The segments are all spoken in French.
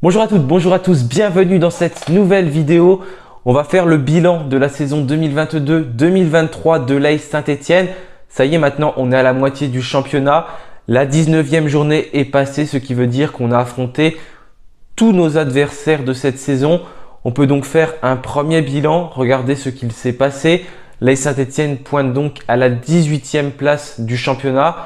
Bonjour à toutes, bonjour à tous, bienvenue dans cette nouvelle vidéo. On va faire le bilan de la saison 2022-2023 de l'AS Saint-Étienne. Ça y est, maintenant on est à la moitié du championnat. La 19e journée est passée, ce qui veut dire qu'on a affronté tous nos adversaires de cette saison. On peut donc faire un premier bilan, regarder ce qu'il s'est passé. L'AS Saint-Étienne pointe donc à la 18e place du championnat.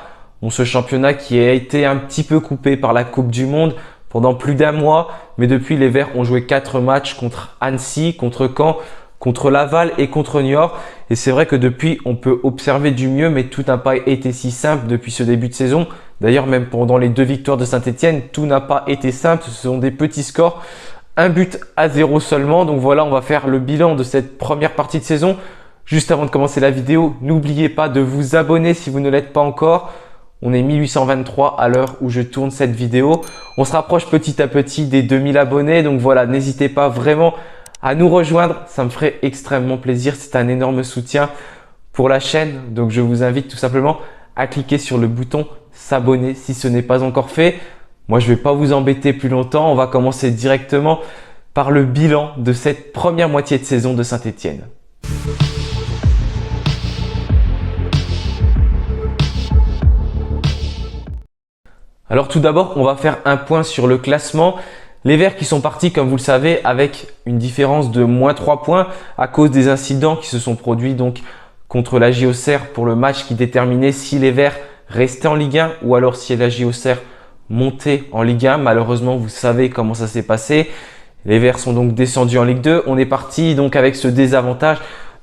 Bon, ce championnat qui a été un petit peu coupé par la Coupe du Monde pendant plus d'un mois, mais depuis les Verts ont joué 4 matchs contre Annecy, contre Caen, contre Laval et contre Niort. Et c'est vrai que depuis, on peut observer du mieux, mais tout n'a pas été si simple depuis ce début de saison. D'ailleurs, même pendant les 2 victoires de Saint-Étienne, tout n'a pas été simple. Ce sont des petits scores, 1-0 seulement. Donc voilà, on va faire le bilan de cette première partie de saison. Juste avant de commencer la vidéo, n'oubliez pas de vous abonner si vous ne l'êtes pas encore. On est 1823 à l'heure où je tourne cette vidéo. On se rapproche petit à petit des 2000 abonnés. Donc voilà, n'hésitez pas vraiment à nous rejoindre. Ça me ferait extrêmement plaisir. C'est un énorme soutien pour la chaîne. Donc je vous invite tout simplement à cliquer sur le bouton s'abonner si ce n'est pas encore fait. Moi, je ne vais pas vous embêter plus longtemps. On va commencer directement par le bilan de cette première moitié de saison de Saint-Étienne. Alors tout d'abord, on va faire un point sur le classement. Les Verts qui sont partis, comme vous le savez, avec une différence de moins 3 points à cause des incidents qui se sont produits donc contre la JOCR pour le match qui déterminait si les Verts restaient en Ligue 1 ou alors si la JOCR montait en Ligue 1. Malheureusement, vous savez comment ça s'est passé. Les Verts sont donc descendus en Ligue 2. On est parti donc avec ce désavantage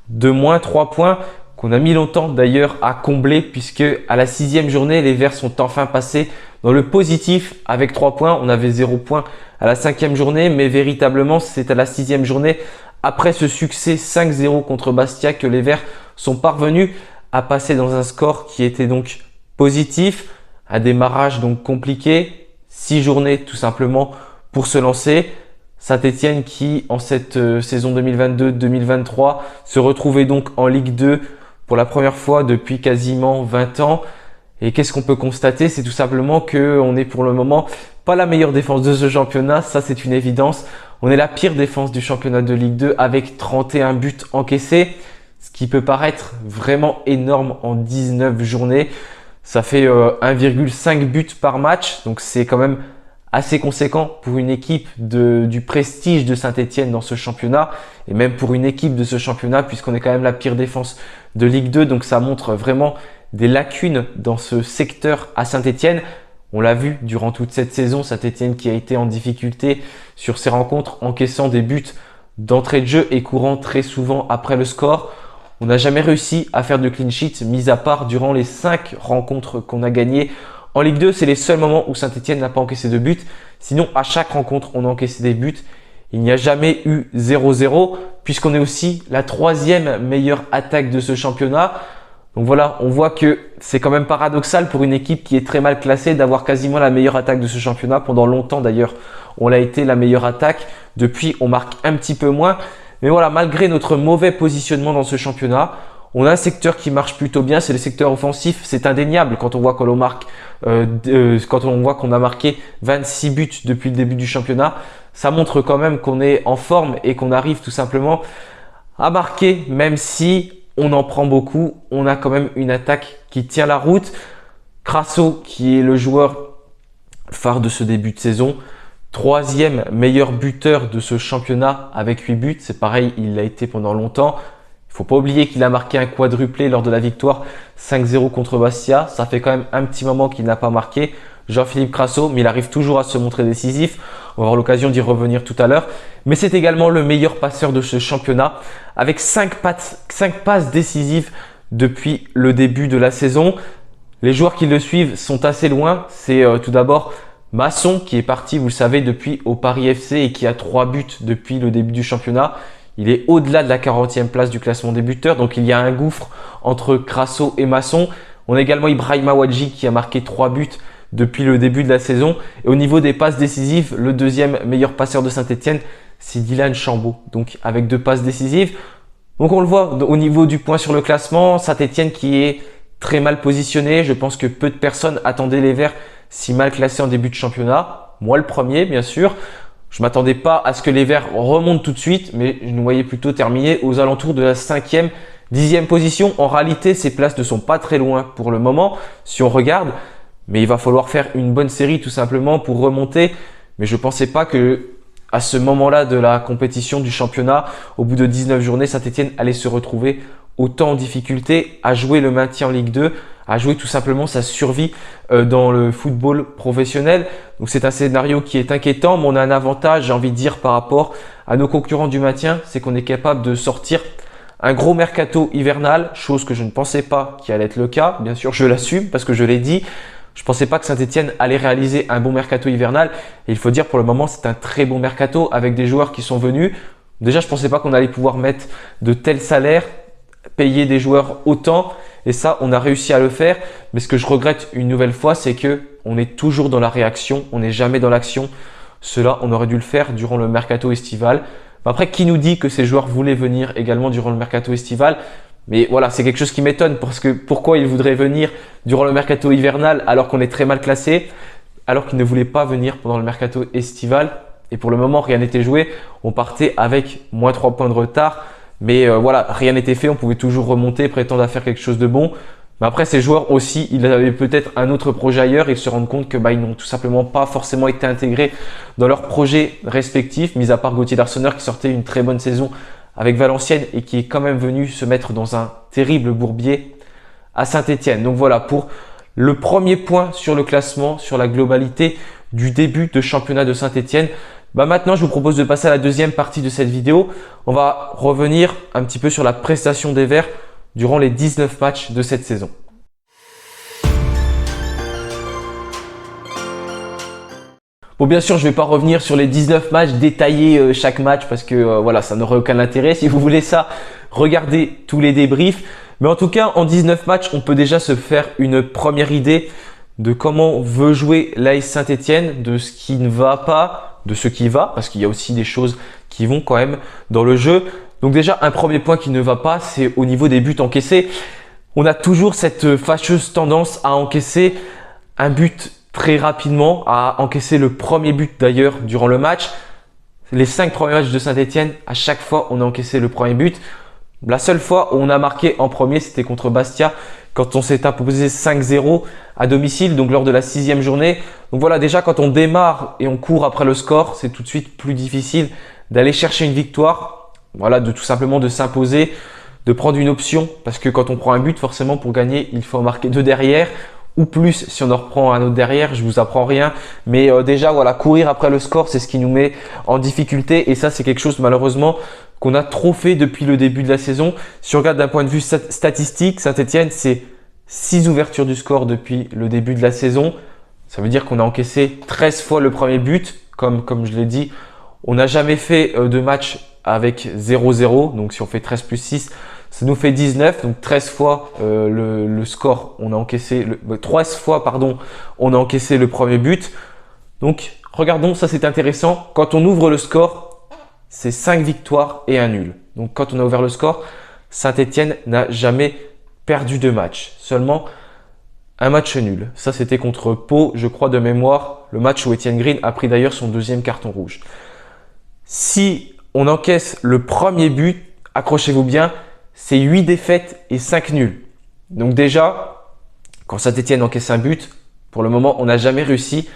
de moins 3 points qu'on a mis longtemps d'ailleurs à combler puisque à la 6e journée, les Verts sont enfin passés dans le positif avec 3 points. On avait 0 points à la 5e journée, mais véritablement, c'est à la 6e journée, après ce succès 5-0 contre Bastia, que les Verts sont parvenus à passer dans un score qui était donc positif. Un démarrage donc compliqué, 6 journées tout simplement pour se lancer. Saint-Étienne qui, en cette saison 2022-2023, se retrouvait donc en Ligue 2 pour la première fois depuis quasiment 20 ans. Et qu'est-ce qu'on peut constater? C'est tout simplement qu'on est pour le moment pas la meilleure défense de ce championnat. Ça, c'est une évidence. On est la pire défense du championnat de Ligue 2 avec 31 buts encaissés. Ce qui peut paraître vraiment énorme en 19 journées. Ça fait 1,5 buts par match. Donc, c'est quand même assez conséquent pour une équipe du prestige de Saint-Étienne dans ce championnat. Et même pour une équipe de ce championnat puisqu'on est quand même la pire défense de Ligue 2. Donc, ça montre vraiment des lacunes dans ce secteur à Saint-Étienne. On l'a vu durant toute cette saison, Saint-Étienne qui a été en difficulté sur ses rencontres, encaissant des buts d'entrée de jeu et courant très souvent après le score. On n'a jamais réussi à faire de clean sheet, mis à part durant les 5 rencontres qu'on a gagnées. En Ligue 2, c'est les seuls moments où Saint-Étienne n'a pas encaissé de buts. Sinon, à chaque rencontre, on a encaissé des buts. Il n'y a jamais eu 0-0, puisqu'on est aussi la 3e meilleure attaque de ce championnat. Donc voilà, on voit que c'est quand même paradoxal pour une équipe qui est très mal classée d'avoir quasiment la meilleure attaque de ce championnat. Pendant longtemps d'ailleurs, on l'a été la meilleure attaque. Depuis, on marque un petit peu moins. Mais voilà, malgré notre mauvais positionnement dans ce championnat, on a un secteur qui marche plutôt bien, c'est le secteur offensif. C'est indéniable quand on voit qu'on a marqué 26 buts depuis le début du championnat. Ça montre quand même qu'on est en forme et qu'on arrive tout simplement à marquer, même si on en prend beaucoup. On a quand même une attaque qui tient la route. Crasso, qui est le joueur phare de ce début de saison, 3e meilleur buteur de ce championnat avec 8 buts. C'est pareil, il l'a été pendant longtemps. Il ne faut pas oublier qu'il a marqué un quadruplé lors de la victoire 5-0 contre Bastia. Ça fait quand même un petit moment qu'il n'a pas marqué. Jean-Philippe Crasso, mais il arrive toujours à se montrer décisif. On va avoir l'occasion d'y revenir tout à l'heure. Mais c'est également le meilleur passeur de ce championnat avec 5 passes décisives depuis le début de la saison. Les joueurs qui le suivent sont assez loin. C'est tout d'abord Masson qui est parti, vous le savez, depuis au Paris FC et qui a 3 buts depuis le début du championnat. Il est au-delà de la 40e place du classement des buteurs. Donc, il y a un gouffre entre Crasso et Masson. On a également Ibrahima Wadji qui a marqué 3 buts depuis le début de la saison. Et au niveau des passes décisives, le 2e meilleur passeur de Saint-Étienne, c'est Dylan Chambaud. Donc, avec 2 passes décisives. Donc, on le voit au niveau du point sur le classement. Saint-Étienne qui est très mal positionné. Je pense que peu de personnes attendaient les Verts si mal classés en début de championnat. Moi, le premier, bien sûr. Je m'attendais pas à ce que les Verts remontent tout de suite, mais je nous voyais plutôt terminer aux alentours de la 5e, 10e position. En réalité, ces places ne sont pas très loin pour le moment, si on regarde. Mais il va falloir faire une bonne série tout simplement pour remonter. Mais je ne pensais pas que à ce moment-là de la compétition du championnat, au bout de 19 journées, Saint-Etienne allait se retrouver autant en difficulté à jouer le maintien en Ligue 2, à jouer tout simplement sa survie dans le football professionnel. Donc c'est un scénario qui est inquiétant, mais on a un avantage, j'ai envie de dire, par rapport à nos concurrents du maintien, c'est qu'on est capable de sortir un gros mercato hivernal, chose que je ne pensais pas qui allait être le cas. Bien sûr, je l'assume parce que je l'ai dit. Je ne pensais pas que Saint-Etienne allait réaliser un bon mercato hivernal. Et il faut dire pour le moment, c'est un très bon mercato avec des joueurs qui sont venus. Déjà, je ne pensais pas qu'on allait pouvoir mettre de tels salaires, payer des joueurs autant. Et ça, on a réussi à le faire. Mais ce que je regrette une nouvelle fois, c'est qu'on est toujours dans la réaction. On n'est jamais dans l'action. Cela, on aurait dû le faire durant le mercato estival. Après, qui nous dit que ces joueurs voulaient venir également durant le mercato estival? Mais voilà, c'est quelque chose qui m'étonne parce que pourquoi ils voudraient venir durant le mercato hivernal alors qu'on est très mal classé, alors qu'ils ne voulaient pas venir pendant le mercato estival. Et pour le moment, rien n'était joué. On partait avec moins 3 points de retard. Mais voilà, rien n'était fait. On pouvait toujours remonter, prétendre à faire quelque chose de bon. Mais après, ces joueurs aussi, ils avaient peut-être un autre projet ailleurs. Ils se rendent compte que ils n'ont tout simplement pas forcément été intégrés dans leurs projets respectifs, mis à part Gauthier Darseneur qui sortait une très bonne saison avec Valenciennes et qui est quand même venu se mettre dans un terrible bourbier à Saint-Etienne. Donc voilà pour le premier point sur le classement, sur la globalité du début de championnat de Saint-Etienne. Maintenant, je vous propose de passer à la deuxième partie de cette vidéo. On va revenir un petit peu sur la prestation des Verts durant les 19 matchs de cette saison. Bon, bien sûr, je ne vais pas revenir sur les 19 matchs, détailler chaque match parce que voilà, ça n'aurait aucun intérêt. Si vous voulez ça, regardez tous les débriefs. Mais en tout cas, en 19 matchs, on peut déjà se faire une première idée de comment veut jouer l'AS Saint-Etienne, de ce qui ne va pas, de ce qui va, parce qu'il y a aussi des choses qui vont quand même dans le jeu. Donc déjà, un premier point qui ne va pas, c'est au niveau des buts encaissés. On a toujours cette fâcheuse tendance à encaisser un but très rapidement, à encaisser le premier but d'ailleurs durant le match. Les 5 premiers matchs de Saint-Etienne, à chaque fois, on a encaissé le premier but. La seule fois où on a marqué en premier, c'était contre Bastia, quand on s'est imposé 5-0 à domicile, donc lors de la 6e journée. Donc voilà, déjà quand on démarre et on court après le score, c'est tout de suite plus difficile d'aller chercher une victoire. Voilà, de tout simplement de s'imposer, de prendre une option, parce que quand on prend un but, forcément pour gagner, il faut en marquer 2 derrière, ou plus si on en reprend un autre derrière, je vous apprends rien. Mais déjà, voilà, courir après le score, c'est ce qui nous met en difficulté. Et ça, c'est quelque chose malheureusement qu'on a trop fait depuis le début de la saison. Si on regarde d'un point de vue statistique, Saint-Etienne, c'est 6 ouvertures du score depuis le début de la saison. Ça veut dire qu'on a encaissé 13 fois le premier but, comme je l'ai dit. On n'a jamais fait de match avec 0-0. Donc si on fait 13 plus 6, ça nous fait 19. Donc 13 fois le score, on a encaissé 13 fois, pardon, on a encaissé le premier but. Donc regardons, ça c'est intéressant. Quand on ouvre le score, c'est 5 victoires et un nul. Donc quand on a ouvert le score, Saint-Etienne n'a jamais perdu de match. Seulement un match nul. Ça c'était contre Pau, je crois de mémoire. Le match où Étienne Green a pris d'ailleurs son 2e carton rouge. Si on encaisse le premier but, accrochez-vous bien, c'est 8 défaites et 5 nuls. Donc déjà, quand Saint-Etienne encaisse un but, pour le moment, on n'a jamais réussi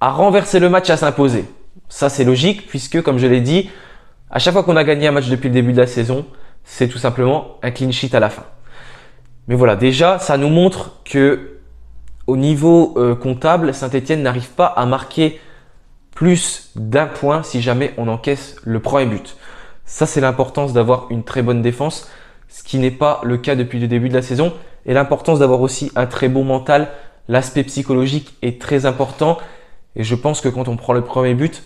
à renverser le match, à s'imposer. Ça, c'est logique puisque, comme je l'ai dit, à chaque fois qu'on a gagné un match depuis le début de la saison, c'est tout simplement un clean sheet à la fin. Mais voilà, déjà, ça nous montre que au niveau comptable, Saint-Etienne n'arrive pas à marquer plus d'un point si jamais on encaisse le premier but. Ça, c'est l'importance d'avoir une très bonne défense, ce qui n'est pas le cas depuis le début de la saison. Et l'importance d'avoir aussi un très bon mental. L'aspect psychologique est très important. Et je pense que quand on prend le premier but,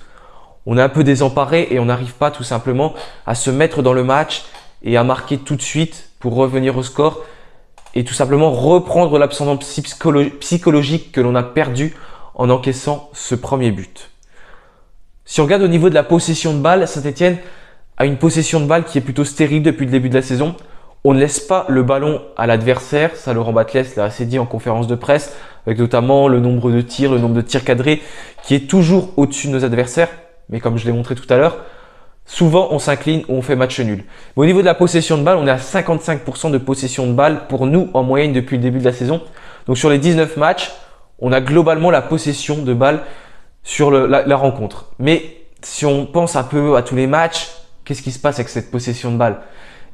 on est un peu désemparé et on n'arrive pas tout simplement à se mettre dans le match et à marquer tout de suite pour revenir au score et tout simplement reprendre l'absence psychologique que l'on a perdu en encaissant ce premier but. Si on regarde au niveau de la possession de balle, Saint-Etienne a une possession de balle qui est plutôt stérile depuis le début de la saison. On ne laisse pas le ballon à l'adversaire. Ça, Laurent Batles l'a assez dit en conférence de presse, avec notamment le nombre de tirs cadrés qui est toujours au-dessus de nos adversaires. mais comme je l'ai montré tout à l'heure, souvent on s'incline ou on fait match nul. Mais au niveau de la possession de balle, on est à 55% de possession de balle pour nous en moyenne depuis le début de la saison. Donc sur les 19 matchs, on a globalement la possession de balle sur la rencontre. Mais si on pense un peu à tous les matchs, qu'est-ce qui se passe avec cette possession de balle?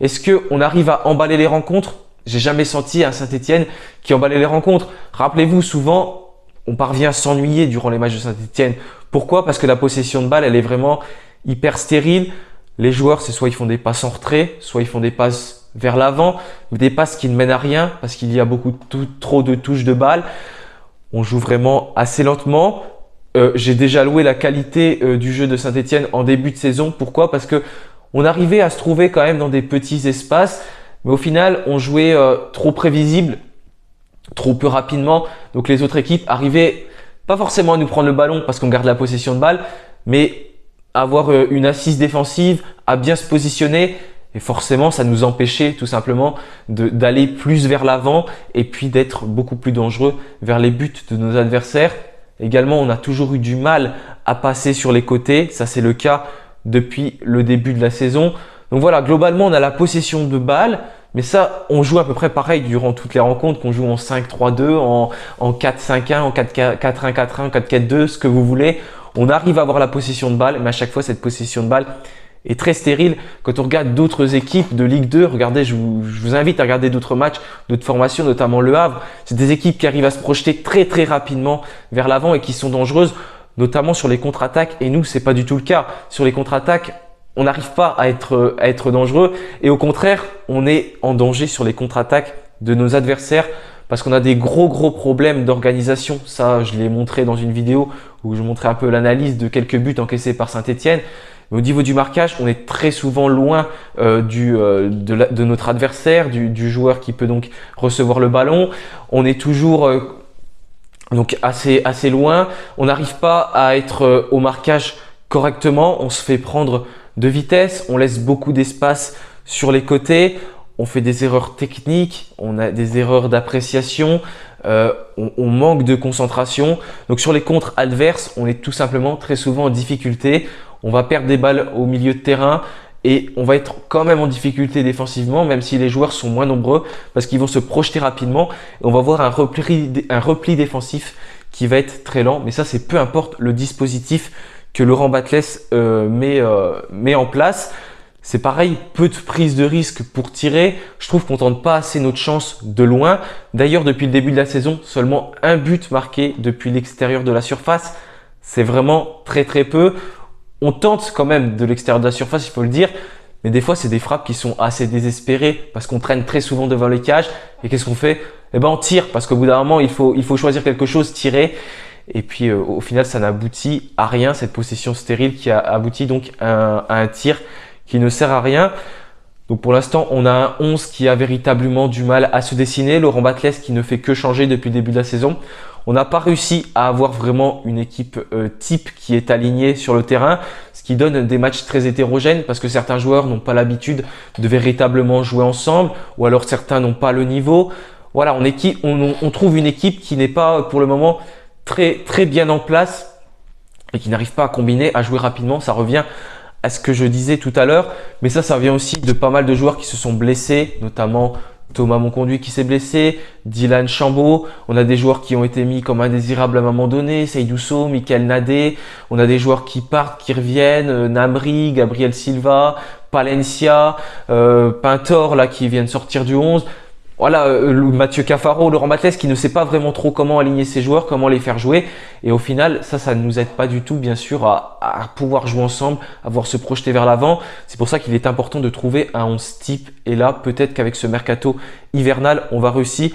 Est-ce qu'on arrive à emballer les rencontres? J'ai jamais senti un Saint-Étienne qui emballait les rencontres. Rappelez-vous, souvent, on parvient à s'ennuyer durant les matchs de Saint-Étienne. Pourquoi? Parce que la possession de balle, elle est vraiment hyper stérile. Les joueurs, c'est soit ils font des passes en retrait, soit ils font des passes vers l'avant, des passes qui ne mènent à rien parce qu'il y a trop de touches de balle. On joue vraiment assez lentement. J'ai déjà loué la qualité du jeu de Saint-Étienne en début de saison. Pourquoi? Parce que on arrivait à se trouver quand même dans des petits espaces, mais au final, on jouait trop prévisible, trop peu rapidement. Donc les autres équipes arrivaient pas forcément à nous prendre le ballon parce qu'on garde la possession de balle, mais à avoir une assise défensive, à bien se positionner. Et forcément, ça nous empêchait tout simplement d'aller plus vers l'avant et puis d'être beaucoup plus dangereux vers les buts de nos adversaires. Également, on a toujours eu du mal à passer sur les côtés. Ça, c'est le cas depuis le début de la saison. Donc voilà, globalement, on a la possession de balle. Mais ça, on joue à peu près pareil durant toutes les rencontres, qu'on joue en 5-3-2, en 4-5-1, en 4-1-4-1, en 4-4-2, ce que vous voulez. On arrive à avoir la possession de balle, mais à chaque fois, cette possession de balle est très stérile. Quand on regarde d'autres équipes de Ligue 2, regardez, je vous invite à regarder d'autres matchs, d'autres formations, notamment Le Havre. C'est des équipes qui arrivent à se projeter très très rapidement vers l'avant et qui sont dangereuses, notamment sur les contre-attaques. Et nous, c'est pas du tout le cas. Sur les contre-attaques, on n'arrive pas à être dangereux et au contraire, on est en danger sur les contre-attaques de nos adversaires parce qu'on a des gros problèmes d'organisation. Ça, je l'ai montré dans une vidéo où je montrais un peu l'analyse de quelques buts encaissés par Saint-Étienne. Mais au niveau du marquage, on est très souvent loin de notre adversaire, du joueur qui peut donc recevoir le ballon. On est toujours donc assez loin. On n'arrive pas à être au marquage correctement. On se fait prendre de vitesse. On laisse beaucoup d'espace sur les côtés. On fait des erreurs techniques. On a des erreurs d'appréciation. On manque de concentration. Donc sur les contres adverses, on est tout simplement très souvent en difficulté. On va perdre des balles au milieu de terrain et on va être quand même en difficulté défensivement, même si les joueurs sont moins nombreux parce qu'ils vont se projeter rapidement. Et on va voir un repli défensif qui va être très lent. Mais ça, c'est peu importe le dispositif que Laurent Batles met en place. C'est pareil, peu de prise de risque pour tirer. Je trouve qu'on tente pas assez notre chance de loin. D'ailleurs, depuis le début de la saison, seulement un but marqué depuis l'extérieur de la surface. C'est vraiment très peu. On tente quand même de l'extérieur de la surface, il faut le dire. Mais des fois, c'est des frappes qui sont assez désespérées parce qu'on traîne très souvent devant les cages. Et qu'est-ce qu'on fait? Eh ben, on tire parce qu'au bout d'un moment, il faut choisir quelque chose, tirer. Et puis, au final, ça n'aboutit à rien. Cette possession stérile qui a abouti donc à un tir qui ne sert à rien. Donc pour l'instant, on a un 11 qui a véritablement du mal à se dessiner. Laurent Batles qui ne fait que changer depuis le début de la saison. On n'a pas réussi à avoir vraiment une équipe type qui est alignée sur le terrain, ce qui donne des matchs très hétérogènes parce que certains joueurs n'ont pas l'habitude de véritablement jouer ensemble ou alors certains n'ont pas le niveau. Voilà, on trouve une équipe qui n'est pas pour le moment très bien en place et qui n'arrive pas à combiner, à jouer rapidement. Ça revient à ce que je disais tout à l'heure, mais ça vient aussi de pas mal de joueurs qui se sont blessés, notamment Thomas Monconduit qui s'est blessé, Dylan Chambaud. On a des joueurs qui ont été mis comme indésirables à un moment donné, Seydou Sow, Michael Nadé. On a des joueurs qui partent, qui reviennent, Namri, Gabriel Silva, Palencia, Pintor là qui vient de sortir du 11. Voilà, Mathieu Cafaro, Laurent Batles qui ne sait pas vraiment trop comment aligner ses joueurs, comment les faire jouer. Et au final, ça ne nous aide pas du tout, bien sûr, à pouvoir jouer ensemble, à pouvoir se projeter vers l'avant. C'est pour ça qu'il est important de trouver un 11 type. Et là, peut-être qu'avec ce mercato hivernal, on va réussir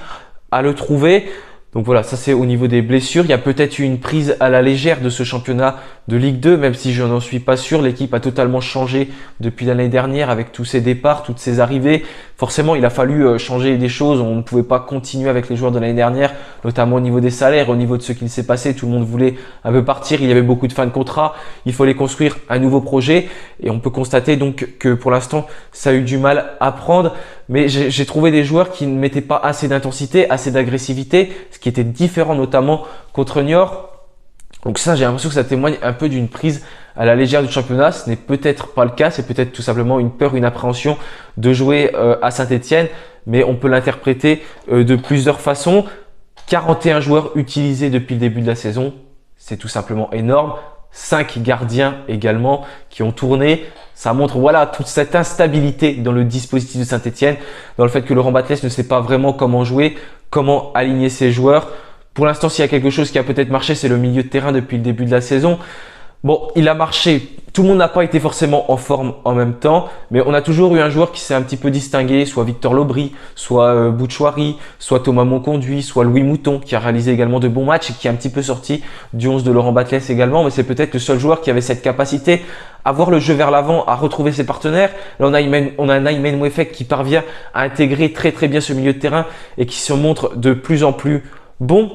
à le trouver. Donc voilà, ça c'est au niveau des blessures. Il y a peut-être eu une prise à la légère de ce championnat de Ligue 2, même si je n'en suis pas sûr. L'équipe a totalement changé depuis l'année dernière avec tous ses départs, toutes ses arrivées. Forcément, il a fallu changer des choses. On ne pouvait pas continuer avec les joueurs de l'année dernière, notamment au niveau des salaires, au niveau de ce qu'il s'est passé. Tout le monde voulait un peu partir. Il y avait beaucoup de fins de contrat. Il fallait construire un nouveau projet. Et on peut constater donc que pour l'instant, ça a eu du mal à prendre. Mais j'ai trouvé des joueurs qui ne mettaient pas assez d'intensité, assez d'agressivité, ce qui était différent notamment contre Niort. Donc ça, j'ai l'impression que ça témoigne un peu d'une prise à la légère du championnat. Ce n'est peut-être pas le cas, c'est peut-être tout simplement une peur, une appréhension de jouer à Saint-Étienne, mais on peut l'interpréter de plusieurs façons. 41 joueurs utilisés depuis le début de la saison, c'est tout simplement énorme. 5 gardiens également qui ont tourné. Ça montre voilà toute cette instabilité dans le dispositif de Saint-Étienne, dans le fait que Laurent Batles ne sait pas vraiment comment jouer, comment aligner ses joueurs. Pour l'instant, s'il y a quelque chose qui a peut-être marché, c'est le milieu de terrain depuis le début de la saison. Bon, il a marché. Tout le monde n'a pas été forcément en forme en même temps, mais on a toujours eu un joueur qui s'est un petit peu distingué, soit Victor Lobry, soit Bouchouari, soit Thomas Monconduit, soit Louis Mouton, qui a réalisé également de bons matchs et qui est un petit peu sorti du 11 de Laurent Batles également, mais c'est peut-être le seul joueur qui avait cette capacité à voir le jeu vers l'avant, à retrouver ses partenaires. Là, on a Naïmen Mouefek qui parvient à intégrer très bien ce milieu de terrain et qui se montre de plus en plus bon.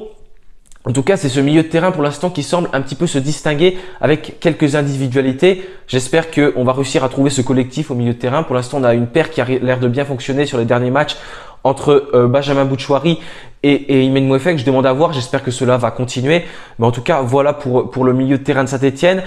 En tout cas, c'est ce milieu de terrain pour l'instant qui semble un petit peu se distinguer avec quelques individualités. J'espère qu'on va réussir à trouver ce collectif au milieu de terrain. Pour l'instant, on a une paire qui a l'air de bien fonctionner sur les derniers matchs entre Benjamin Bouchouari et Imen Mouefek. Je demande à voir, j'espère que cela va continuer. Mais en tout cas, voilà pour le milieu de terrain de Saint-Étienne.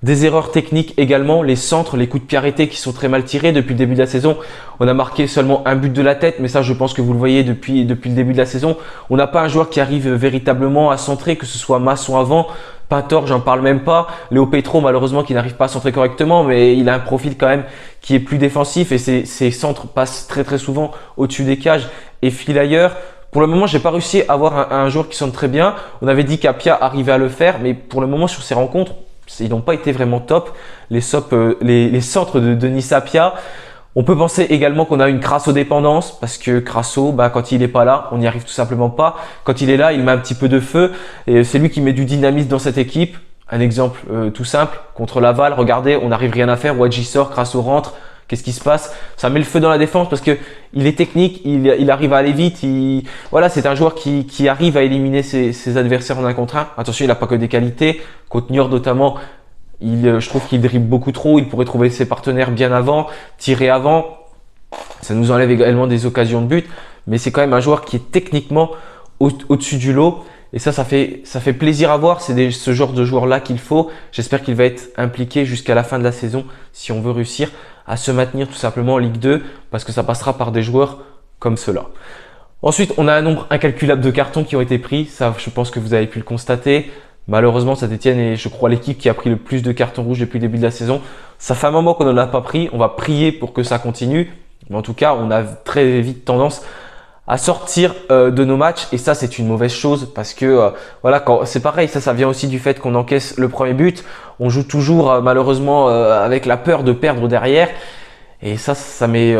Des erreurs techniques également, les centres, les coups de pied arrêtés qui sont très mal tirés. Depuis le début de la saison, on a marqué seulement un but de la tête, mais ça je pense que vous le voyez depuis le début de la saison. On n'a pas un joueur qui arrive véritablement à centrer, que ce soit Masson avant, Pintor, j'en parle même pas. Léo Petro, malheureusement, qui n'arrive pas à centrer correctement, mais il a un profil quand même qui est plus défensif et ses centres passent très souvent au-dessus des cages et filent ailleurs. Pour le moment, j'ai pas réussi à avoir un joueur qui centre très bien. On avait dit qu'Apia arrivait à le faire, mais pour le moment, sur ces rencontres, ils n'ont pas été vraiment top. Les centres de Denis Apia. On peut penser également qu'on a une Crasso-dépendance parce que Crasso, quand il n'est pas là, on n'y arrive tout simplement pas. Quand il est là, il met un petit peu de feu et c'est lui qui met du dynamisme dans cette équipe. Un exemple tout simple, contre Laval, regardez, on n'arrive rien à faire. Wadji sort, Crasso rentre. Qu'est-ce qui se passe? Ça met le feu dans la défense parce que il est technique, il arrive à aller vite. Voilà, c'est un joueur qui arrive à éliminer ses adversaires en un contre un. Attention, il n'a pas que des qualités. Contre Niort notamment, je trouve qu'il dribble beaucoup trop. Il pourrait trouver ses partenaires bien avant, tirer avant. Ça nous enlève également des occasions de but. Mais c'est quand même un joueur qui est techniquement au-dessus du lot. Et ça fait plaisir à voir. C'est ce genre de joueur-là qu'il faut. J'espère qu'il va être impliqué jusqu'à la fin de la saison si on veut réussir à se maintenir tout simplement en Ligue 2 parce que ça passera par des joueurs comme ceux-là. Ensuite, on a un nombre incalculable de cartons qui ont été pris. Ça, je pense que vous avez pu le constater. Malheureusement, Saint-Étienne est, je crois, l'équipe qui a pris le plus de cartons rouges depuis le début de la saison. Ça fait un moment qu'on n'en a pas pris. On va prier pour que ça continue. Mais en tout cas, on a très vite tendance à sortir de nos matchs et ça c'est une mauvaise chose parce que voilà, c'est pareil, ça vient aussi du fait qu'on encaisse le premier but, on joue toujours malheureusement avec la peur de perdre derrière et ça met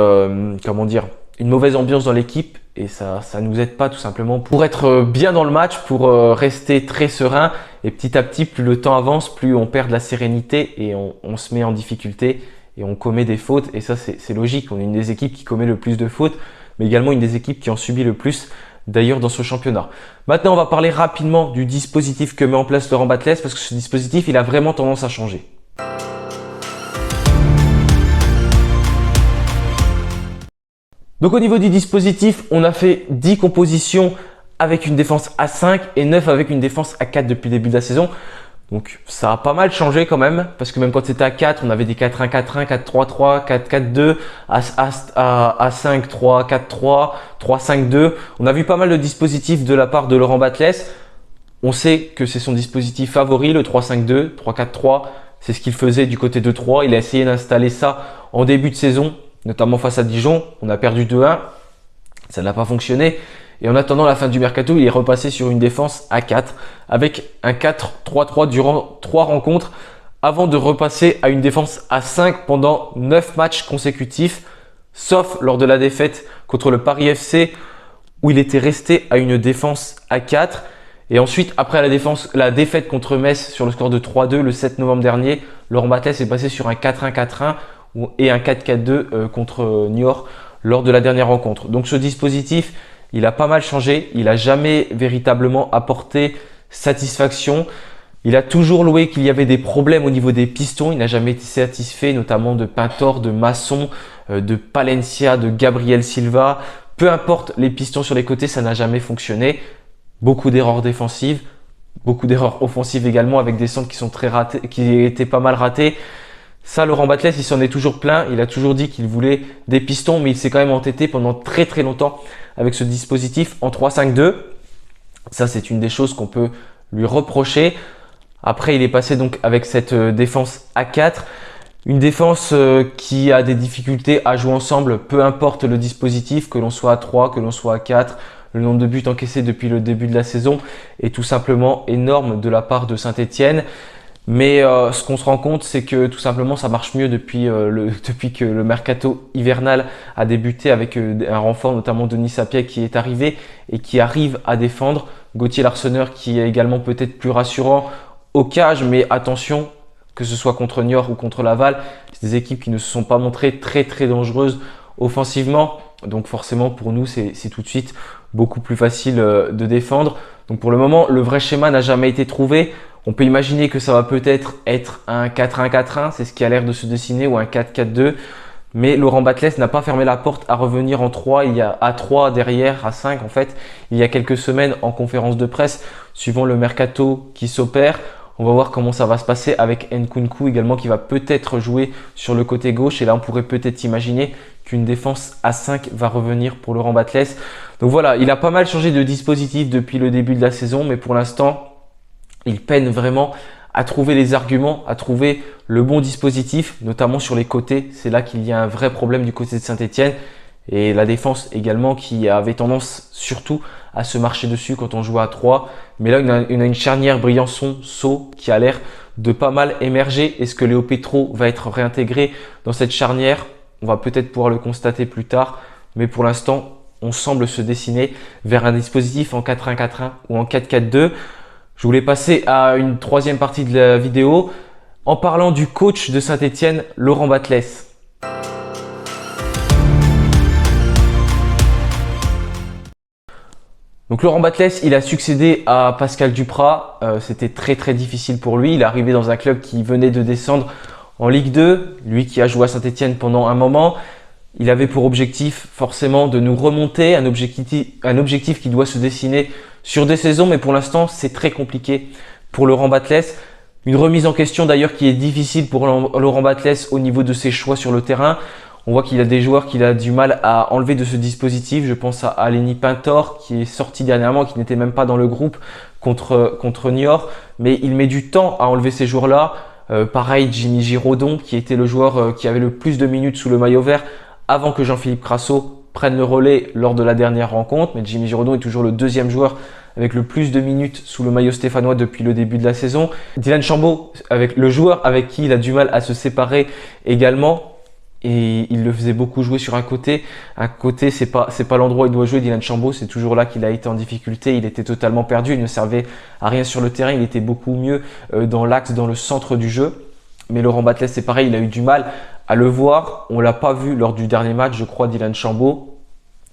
comment dire, une mauvaise ambiance dans l'équipe et ça nous aide pas tout simplement pour être bien dans le match, pour rester très serein et petit à petit plus le temps avance, plus on perd de la sérénité et on se met en difficulté et on commet des fautes et ça c'est logique, on est une des équipes qui commet le plus de fautes mais également une des équipes qui en subit le plus d'ailleurs dans ce championnat. Maintenant, on va parler rapidement du dispositif que met en place Laurent Batles parce que ce dispositif, il a vraiment tendance à changer. Donc au niveau du dispositif, on a fait 10 compositions avec une défense à 5 et 9 avec une défense à 4 depuis le début de la saison. Donc ça a pas mal changé quand même parce que même quand c'était à 4, on avait des 4-1-4-1, 4-3-3, 4-4-2, à 5, 3-4-3, 3-5-2. On a vu pas mal de dispositifs de la part de Laurent Batles. On sait que c'est son dispositif favori, le 3-5-2, 3-4-3. C'est ce qu'il faisait du côté de 3. Il a essayé d'installer ça en début de saison, notamment face à Dijon. On a perdu 2-1. Ça n'a pas fonctionné. Et en attendant la fin du mercato, il est repassé sur une défense à 4 avec un 4-3-3 durant 3 rencontres avant de repasser à une défense à 5 pendant 9 matchs consécutifs, sauf lors de la défaite contre le Paris FC où il était resté à une défense à 4. Et ensuite, après la défaite contre Metz sur le score de 3-2 le 7 novembre dernier, Laurent Batles est passé sur un 4-1-4-1 et un 4-4-2 contre Niort lors de la dernière rencontre. Donc ce dispositif, il a pas mal changé, il n'a jamais véritablement apporté satisfaction. Il a toujours loué qu'il y avait des problèmes au niveau des pistons, il n'a jamais été satisfait notamment de Pintor, de Masson, de Palencia, de Gabriel Silva. Peu importe les pistons sur les côtés, ça n'a jamais fonctionné. Beaucoup d'erreurs défensives, Beaucoup d'erreurs offensives également avec des centres qui sont très ratés, qui étaient pas mal ratés. Ça, Laurent Batles, il s'en est toujours plaint. Il a toujours dit qu'il voulait des pistons, mais il s'est quand même entêté pendant très très longtemps avec ce dispositif en 3-5-2. Ça, c'est une des choses qu'on peut lui reprocher. Après, il est passé donc avec cette défense à 4. Une défense qui a des difficultés à jouer ensemble, peu importe le dispositif, que l'on soit à 3, que l'on soit à 4. Le nombre de buts encaissés depuis le début de la saison est tout simplement énorme de la part de Saint-Étienne. Mais ce qu'on se rend compte, c'est que tout simplement ça marche mieux depuis, depuis que le mercato hivernal a débuté avec un renfort, notamment Denis Sapieha qui est arrivé et qui arrive à défendre. Gauthier Larsonneur qui est également peut-être plus rassurant au cage, mais attention, que ce soit contre Niort ou contre Laval, c'est des équipes qui ne se sont pas montrées très très dangereuses offensivement. Donc forcément pour nous c'est tout de suite beaucoup plus facile de défendre. Donc pour le moment le vrai schéma n'a jamais été trouvé. On peut imaginer que ça va peut-être être un 4-1-4-1, c'est ce qui a l'air de se dessiner, ou un 4-4-2. Mais Laurent Batles n'a pas fermé la porte à revenir en 3. Il y a à 3 derrière, à 5 en fait. Il y a quelques semaines en conférence de presse, suivant le mercato qui s'opère. On va voir comment ça va se passer avec Nkunku également qui va peut-être jouer sur le côté gauche. Et là, on pourrait peut-être imaginer qu'une défense à 5 va revenir pour Laurent Batles. Donc voilà, il a pas mal changé de dispositif depuis le début de la saison. Mais pour l'instant, il peine vraiment à trouver les arguments, à trouver le bon dispositif, notamment sur les côtés. C'est là qu'il y a un vrai problème du côté de Saint-Étienne. Et la défense également qui avait tendance surtout à se marcher dessus quand on jouait à 3. Mais là, on a une charnière Briançon-Sceaux qui a l'air de pas mal émerger. Est-ce que Léo Petro va être réintégré dans cette charnière? On va peut-être pouvoir le constater plus tard. Mais pour l'instant, on semble se dessiner vers un dispositif en 4-1-4-1 ou en 4-4-2. Je voulais passer à une troisième partie de la vidéo en parlant du coach de Saint-Étienne, Laurent Batles. Donc Laurent Batles, il a succédé à Pascal Duprat. C'était très très difficile pour lui. Il est arrivé dans un club qui venait de descendre en Ligue 2. Lui qui a joué à Saint-Étienne pendant un moment. Il avait pour objectif forcément de nous remonter, un objectif qui doit se dessiner sur des saisons, mais pour l'instant c'est très compliqué pour Laurent Batles. Une remise en question d'ailleurs qui est difficile pour Laurent Batles au niveau de ses choix sur le terrain. On voit qu'il a des joueurs qu'il a du mal à enlever de ce dispositif. Je pense à Lenny Pintor qui est sorti dernièrement, qui n'était même pas dans le groupe contre Niort, mais il met du temps à enlever ces joueurs-là. Pareil, Jimmy Giraudon qui était le joueur qui avait le plus de minutes sous le maillot vert avant que Jean-Philippe Crasso prenne le relais lors de la dernière rencontre. Mais Jimmy Giraudon est toujours le deuxième joueur avec le plus de minutes sous le maillot stéphanois depuis le début de la saison. Dylan Chambaud, avec le joueur avec qui il a du mal à se séparer également. Et il le faisait beaucoup jouer sur un côté. Un côté, c'est pas l'endroit où il doit jouer. Dylan Chambaud, c'est toujours là qu'il a été en difficulté. Il était totalement perdu. Il ne servait à rien sur le terrain. Il était beaucoup mieux dans l'axe, dans le centre du jeu. Mais Laurent Batles, c'est pareil. Il a eu du mal à le voir. On l'a pas vu lors du dernier match, je crois, Dylan Chambaud.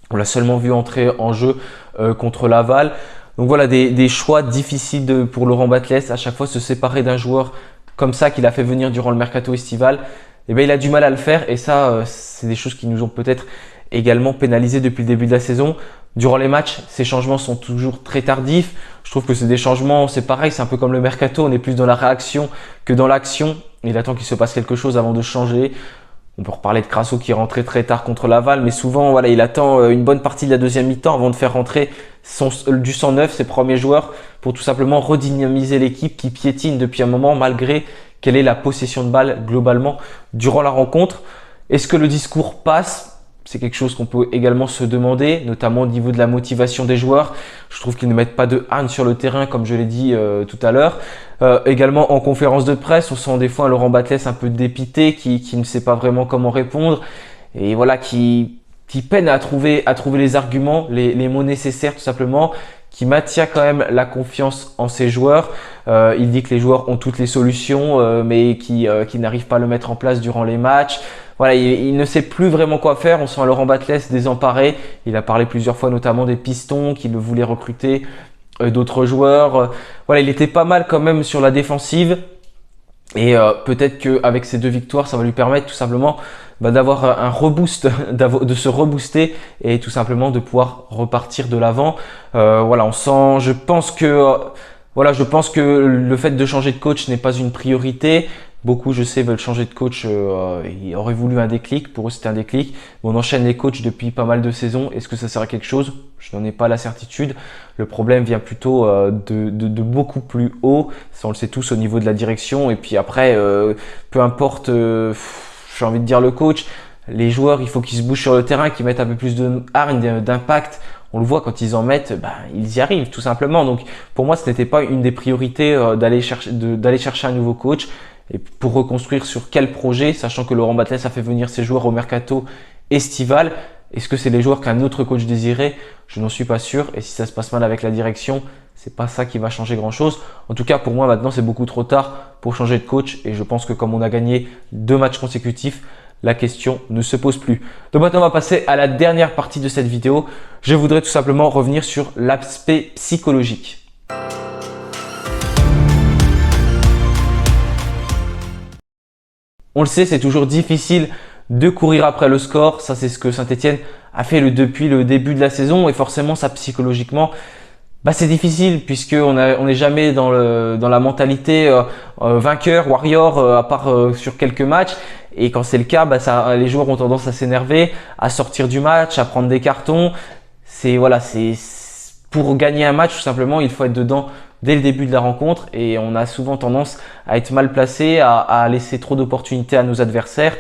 On l'a seulement vu entrer en jeu contre Laval. Donc voilà, des choix difficiles pour Laurent Batles. À chaque fois, se séparer d'un joueur comme ça qu'il a fait venir durant le mercato estival. Eh bien, il a du mal à le faire et ça, c'est des choses qui nous ont peut-être également pénalisé depuis le début de la saison. Durant les matchs, ces changements sont toujours très tardifs. Je trouve que c'est des changements, c'est pareil, c'est un peu comme le mercato, on est plus dans la réaction que dans l'action. Il attend qu'il se passe quelque chose avant de changer. On peut reparler de Crasso qui est rentré très tard contre Laval, mais souvent, voilà, il attend une bonne partie de la deuxième mi-temps avant de faire rentrer du 109, ses premiers joueurs, pour tout simplement redynamiser l'équipe qui piétine depuis un moment malgré quelle est la possession de balle globalement durant la rencontre. Est-ce que le discours passe? C'est quelque chose qu'on peut également se demander, notamment au niveau de la motivation des joueurs. Je trouve qu'ils ne mettent pas de hargne sur le terrain, comme je l'ai dit tout à l'heure. Également en conférence de presse, on sent des fois un Laurent Batles un peu dépité, qui ne sait pas vraiment comment répondre. Et voilà, qui peine à trouver les arguments, les mots nécessaires tout simplement, qui maintient quand même la confiance en ses joueurs. Il dit que les joueurs ont toutes les solutions, mais qui n'arrivent pas à le mettre en place durant les matchs. Voilà, il ne sait plus vraiment quoi faire. On sent un Laurent Batles désemparé. Il a parlé plusieurs fois notamment des Pistons, qu'il voulait recruter d'autres joueurs. Voilà, il était pas mal quand même sur la défensive. Et peut-être qu'avec ces 2 victoires, ça va lui permettre tout simplement d'avoir un reboost, de se rebooster et tout simplement de pouvoir repartir de l'avant. Voilà, je pense que Voilà, je pense que le fait de changer de coach n'est pas une priorité. Beaucoup, je sais, veulent changer de coach. Ils auraient voulu un déclic. Pour eux, c'était un déclic. Mais on enchaîne les coachs depuis pas mal de saisons. Est-ce que ça sert à quelque chose? Je n'en ai pas la certitude. Le problème vient plutôt de beaucoup plus haut. Ça, on le sait tous au niveau de la direction. Et puis après, peu importe, j'ai envie de dire le coach, les joueurs, il faut qu'ils se bougent sur le terrain, qu'ils mettent un peu plus de hargne, d'impact. On le voit quand ils en mettent, ils y arrivent tout simplement. Donc pour moi, ce n'était pas une des priorités d'aller chercher un nouveau coach. Et pour reconstruire sur quel projet, sachant que Laurent Batles a fait venir ses joueurs au mercato estival. Est-ce que c'est les joueurs qu'un autre coach désirait? Je n'en suis pas sûr. Et si ça se passe mal avec la direction, c'est pas ça qui va changer grand chose. En tout cas, pour moi, maintenant, c'est beaucoup trop tard pour changer de coach. Et je pense que comme on a gagné 2 matchs consécutifs, la question ne se pose plus. Donc maintenant, on va passer à la dernière partie de cette vidéo. Je voudrais tout simplement revenir sur l'aspect psychologique. On le sait, c'est toujours difficile de courir après le score. Ça, c'est ce que Saint-Etienne a fait depuis le début de la saison. Et forcément, ça psychologiquement, c'est difficile puisqu'on n'est jamais dans la mentalité vainqueur, warrior, à part sur quelques matchs. Et quand c'est le cas, les joueurs ont tendance à s'énerver, à sortir du match, à prendre des cartons. Pour gagner un match, tout simplement, il faut être dedans dès le début de la rencontre. Et on a souvent tendance à être mal placé, à laisser trop d'opportunités à nos adversaires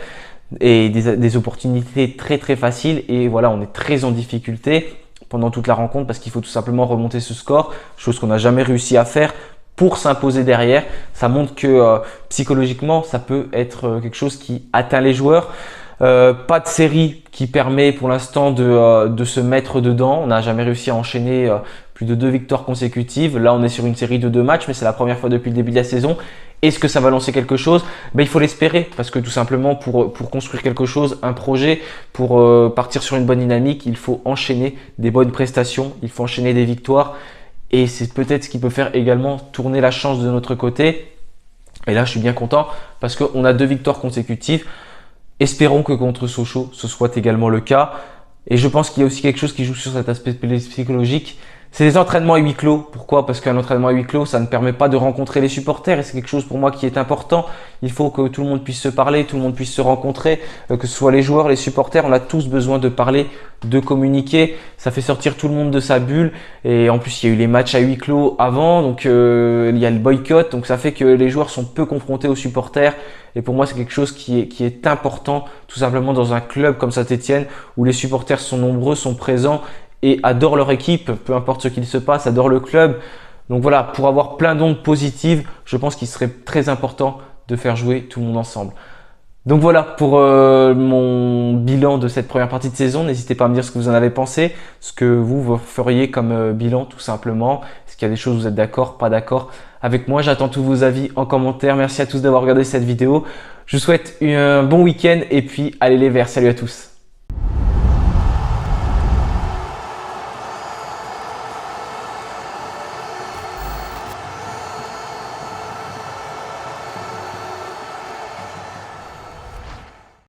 et des opportunités très très faciles. Et voilà, on est très en difficulté pendant toute la rencontre parce qu'il faut tout simplement remonter ce score, chose qu'on n'a jamais réussi à faire pour s'imposer derrière. Ça montre que psychologiquement, ça peut être quelque chose qui atteint les joueurs. Pas de série qui permet pour l'instant de se mettre dedans. On n'a jamais réussi à enchaîner plus de 2 victoires consécutives. Là, on est sur une série de 2 matchs, mais c'est la première fois depuis le début de la saison. Est-ce que ça va lancer quelque chose? Il faut l'espérer parce que tout simplement pour construire quelque chose, un projet, pour partir sur une bonne dynamique, il faut enchaîner des bonnes prestations, il faut enchaîner des victoires et c'est peut-être ce qui peut faire également tourner la chance de notre côté. Et là, je suis bien content parce qu'on a 2 victoires consécutives. Espérons que contre Sochaux, ce soit également le cas. Et je pense qu'il y a aussi quelque chose qui joue sur cet aspect psychologique. C'est les entraînements à huis clos. Pourquoi? Parce qu'un entraînement à huis clos, ça ne permet pas de rencontrer les supporters et c'est quelque chose pour moi qui est important. Il faut que tout le monde puisse se parler, tout le monde puisse se rencontrer, que ce soit les joueurs, les supporters. On a tous besoin de parler, de communiquer. Ça fait sortir tout le monde de sa bulle. Et en plus, il y a eu les matchs à huis clos avant, donc il y a le boycott. Donc ça fait que les joueurs sont peu confrontés aux supporters. Et pour moi, c'est quelque chose qui est important, tout simplement dans un club comme Saint-Etienne où les supporters sont nombreux, sont présents et adorent leur équipe, peu importe ce qu'il se passe, adorent le club. Donc voilà, pour avoir plein d'ondes positives, je pense qu'il serait très important de faire jouer tout le monde ensemble. Donc voilà pour mon bilan de cette première partie de saison. N'hésitez pas à me dire ce que vous en avez pensé, ce que vous feriez comme bilan tout simplement. Est-ce qu'il y a des choses où vous êtes d'accord, pas d'accord avec moi? J'attends tous vos avis en commentaire. Merci à tous d'avoir regardé cette vidéo. Je vous souhaite un bon week-end et puis allez les Verts. Salut à tous.